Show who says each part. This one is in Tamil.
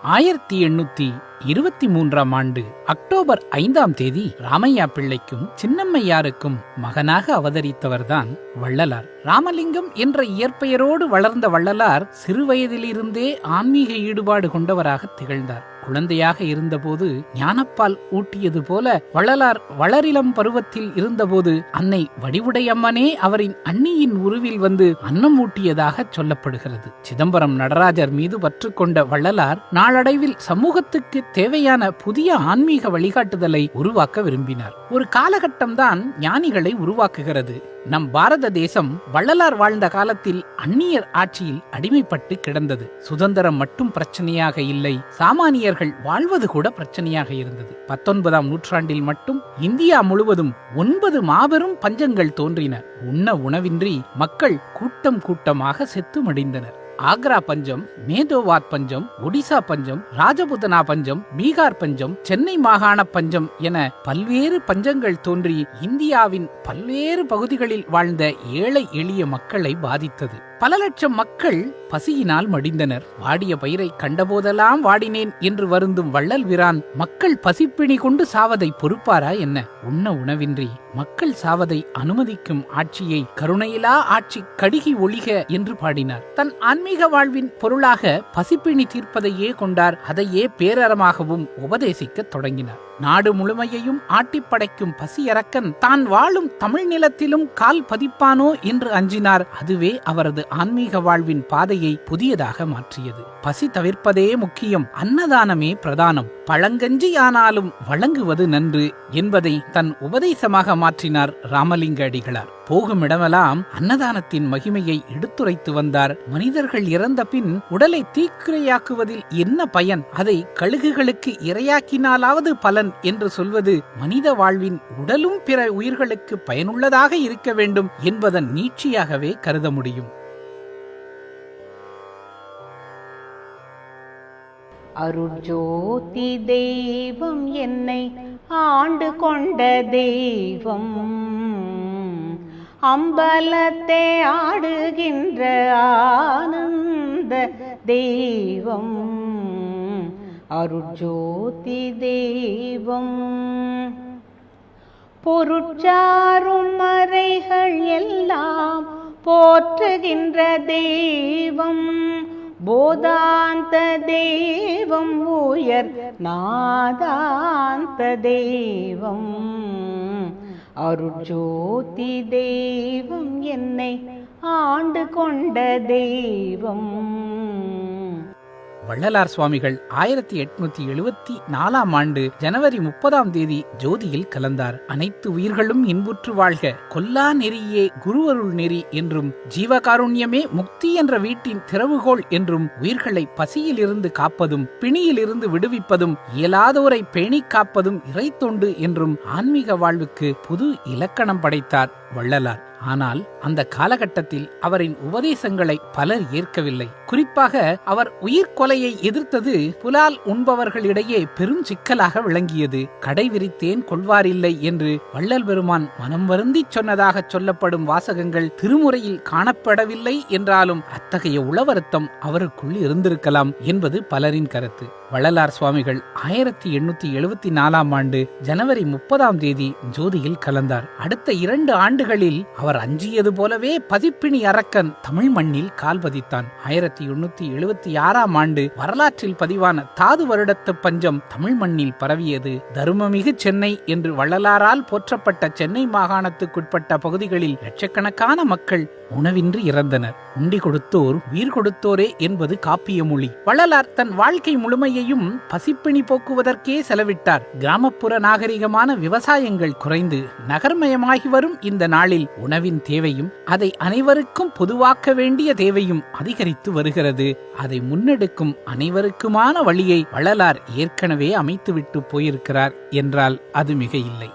Speaker 1: 1823 அக்டோபர் 5 ராமையா பிள்ளைக்கும் சின்னம்மையாருக்கும் மகனாக அவதரித்தவர்தான் வள்ளலார். ராமலிங்கம் என்ற இயற்பெயரோடு வளர்ந்த வள்ளலார் சிறுவயதிலிருந்தே ஆன்மீக ஈடுபாடு கொண்டவராக திகழ்ந்தார். குழந்தையாக இருந்தபோது ஞானப்பால் ஊட்டியது போல வள்ளலார் வளரிளம் பருவத்தில் இருந்தபோது அன்னை வடிவுடையம்மனே அவரின் அண்ணியின் உருவில் வந்து அன்னம் ஊட்டியதாக சொல்லப்படுகிறது. சிதம்பரம் நடராஜர் மீது பற்று கொண்ட வள்ளலார் நாளடைவில் சமூகத்துக்கு தேவையான புதிய ஆன்மீக வழிகாட்டுதலை உருவாக்க விரும்பினார். ஒரு காலகட்டம்தான் ஞானிகளை உருவாக்குகிறது. நம் பாரத தேசம் வள்ளலார் வாழ்ந்த காலத்தில் அந்நியர் ஆட்சியில் அடிமைப்பட்டு கிடந்தது. சுதந்திரம் மட்டும் பிரச்சனையாக இல்லை, சாமானியர்கள் வாழ்வது கூட பிரச்சனையாக இருந்தது. 19ஆம் நூற்றாண்டில் மட்டும் இந்தியா முழுவதும் 9 மாபெரும் பஞ்சங்கள் தோன்றின. உண்ண உணவின்றி மக்கள் கூட்டம் கூட்டமாக செத்து மடிந்தனர். ஆக்ரா பஞ்சம், மேதோவாத் பஞ்சம், ஒடிசா பஞ்சம், ராஜபுதனா பஞ்சம், பீகார் பஞ்சம், சென்னை மாகாண பஞ்சம் என பல்வேறு பஞ்சங்கள் தோன்றி இந்தியாவின் பல்வேறு பகுதிகளில் வாழ்ந்த ஏழை எளிய மக்களை பாதித்தது. பல லட்சம் மக்கள் பசியினால் மடிந்தனர். வாடிய பயிரை கண்டபோதெல்லாம் வாடினேன் என்று வருந்தும் வள்ளல் பிரான் மக்கள் பசிப்பிணி கொண்டு சாவதை பொறுப்பாரா என்ன? உண்ண உணவின்றி மக்கள் சாவதை அனுமதிக்கும் ஆட்சியை கருணையிலா ஆட்சி கடிகி ஒழிக என்று பாடினார். தன் ஆன்மீக வாழ்வின் பொருளாக பசிப்பிணி தீர்ப்பதையே கொண்டார். அதையே பேரறமாகவும் உபதேசிக்க தொடங்கினார். நாடு முழுமையையும் ஆட்டிப்படைக்கும் பசியரக்கன் தான் வாழும் தமிழ் நிலத்திலும் கால் பதிப்பானோ என்று அஞ்சினார். அதுவே அவரது ஆன்மீக வாழ்வின் பாதையை புதியதாக மாற்றியது. பசி தவிர்ப்பதே முக்கியம், அன்னதானமே பிரதானம், பழங்கஞ்சி ஆனாலும் வழங்குவது நன்று என்பதை தன் உபதேசமாக மாற்றினார் ராமலிங்க அடிகளார். போகும் இடமெல்லாம் அன்னதானத்தின் மகிமையை எடுத்துரைத்து வந்தார். மனிதர்கள் இறந்த பின் உடலை தீக்கிரையாக்குவதில் என்ன பயன்? அதை கழுகுகளுக்கு இரையாக்கினாலாவது பலன் என்று சொல்வது மனித வாழ்வின் உடலும் பிற உயிர்களுக்கு பயனுள்ளதாக இருக்க வேண்டும் என்பதன் நீட்சியாகவே கருத முடியும்.
Speaker 2: அருட்ஜோதி தெய்வம் என்னை ஆண்டு கொண்ட தெய்வம், அம்பலத்தை ஆடுகின்ற ஆனந்த தெய்வம், அருட்ஜோதி தெய்வம். பொருட்சாரும் மறைகள் எல்லாம் போற்றுகின்ற தெய்வம், போதாந்த தெய்வம், உயர் நாதாந்த தெய்வம், அருட்ஜோதி தெய்வம் என்னை ஆண்டு கொண்ட தெய்வம்.
Speaker 1: வள்ளலார் சுவாமிகள் 1874 ஜனவரி 30 ஜோதியில் கலந்தார். அனைத்து உயிர்களும் இன்புற்று வாழ்க, கொல்லா நெறியே குருவருள் நெறி என்றும், ஜீவகாருண்யமே முக்தி என்ற வீட்டின் திறவுகோள் என்றும், உயிர்களை பசியிலிருந்து காப்பதும் பிணியிலிருந்து விடுவிப்பதும் இயலாதோரை பேணிக் காப்பதும் இறைத்தொண்டு என்றும் ஆன்மீக வாழ்வுக்கு புது இலக்கணம் படைத்தார் வள்ளலார். ஆனால் அந்த காலகட்டத்தில் அவரின் உபதேசங்களை பலர் ஏற்கவில்லை. குறிப்பாக அவர் உயிர்கொலையை எதிர்த்தது புலால் உண்பவர்களிடையே பெரும் சிக்கலாக விளங்கியது. கடை விரித்தேன் கொள்வாரில்லை என்று வள்ளல் பெருமான் மனம் வருந்தி சொன்னதாக சொல்லப்படும் வாசகங்கள் திருமுறையில் காணப்படவில்லை என்றாலும் அத்தகைய உளவருத்தம் அவருக்குள் இருந்திருக்கலாம் என்பது பலரின் கருத்து. வள்ளலார் சுவாமிகள் 1874 ஜனவரி 30 ஜோதியில் கலந்தார். அடுத்த 2 ஆண்டுகளில் அவர் அஞ்சியது போலவே பதிப்பிணி அரக்கன் தமிழ் மண்ணில் கால் பதித்தான். 1876 வரலாற்றில் பதிவான தாது வருடத்து பஞ்சம் தமிழ் மண்ணில் பரவியது. தருமமிகு சென்னை என்று வள்ளலாரால் போற்றப்பட்ட சென்னை மாகாணத்துக்குட்பட்ட பகுதிகளில் லட்சக்கணக்கான மக்கள் உணவின்றி இறந்தனர். உண்டி கொடுத்தோர் உயிர் கொடுத்தோரே என்பது காப்பிய மொழி. வள்ளலார் தன் வாழ்க்கை முழுமையையும் பசிப்பிணி போக்குவதற்கே செலவிட்டார். கிராமப்புற நாகரிகமான விவசாயங்கள் குறைந்து நகர்மயமாகி வரும் இந்த நாளில் உணவின் தேவையும் அதை அனைவருக்கும் பொதுவாக்க வேண்டிய தேவையும் அதிகரித்து வருகிறது. அதை முன்னெடுக்கும் அனைவருக்குமான வழியை வள்ளலார் ஏற்கனவே அமைத்துவிட்டு போயிருக்கிறார் என்றால் அது மிக இல்லை.